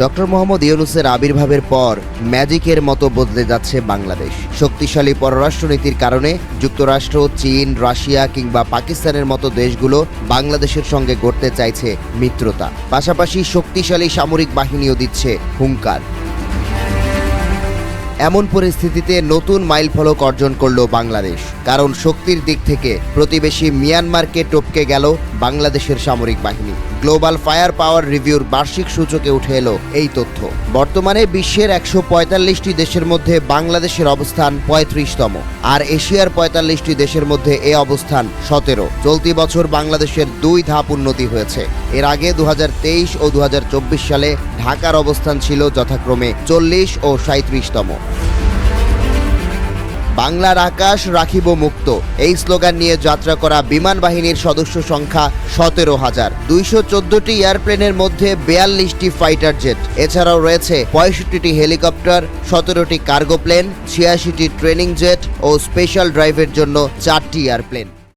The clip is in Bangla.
ডক্টর মোহাম্মদ ইউনূসের আবির্ভাবের পর ম্যাজিকের মতো বদলে যাচ্ছে বাংলাদেশ। শক্তিশালী পররাষ্ট্রনীতির কারণে যুক্তরাষ্ট্র, চীন, রাশিয়া কিংবা পাকিস্তানের মতো দেশগুলো বাংলাদেশের সঙ্গে গড়তে চাইছে মিত্রতা। পাশাপাশি শক্তিশালী সামরিক বাহিনীও দিচ্ছে হুঙ্কার। এমন পরিস্থিতিতে নতুন মাইলফলক অর্জন করল বাংলাদেশ, কারণ শক্তির দিক থেকে প্রতিবেশী মিয়ানমারকে টপকে গেল বাংলাদেশের সামরিক বাহিনী। গ্লোবাল ফায়ার পাওয়ার রিভিউর বার্ষিক সূচকে উঠে এলো এই তথ্য। বর্তমানে বিশ্বের ১৪৫টি দেশের মধ্যে বাংলাদেশের অবস্থান ৩৫তম, আর এশিয়ার ৪৫টি দেশের মধ্যে এ অবস্থান ১৭। চলতি বছর বাংলাদেশের ২ ধাপ উন্নতি হয়েছে। এর আগে ২০২৩ ও ২০২৪ সালে ঢাকার অবস্থান ছিল যথাক্রমে ৪০ ও ৩৭তম। বাংলার আকাশ রাখিব মুক্ত, এই স্লোগান নিয়ে যাত্রা করা বিমান বাহিনীর সদস্য সংখ্যা ১৭,০০০। ২১৪টি এয়ারপ্লেনের মধ্যে ৪২টি ফাইটার জেট, এছাড়াও রয়েছে ৬৫টি হেলিকপ্টার, ১৭টি কার্গো প্লেন, ৮৬টি ট্রেনিং জেট ও স্পেশাল ড্রাইভের জন্য ৪টি এয়ারপ্লেন।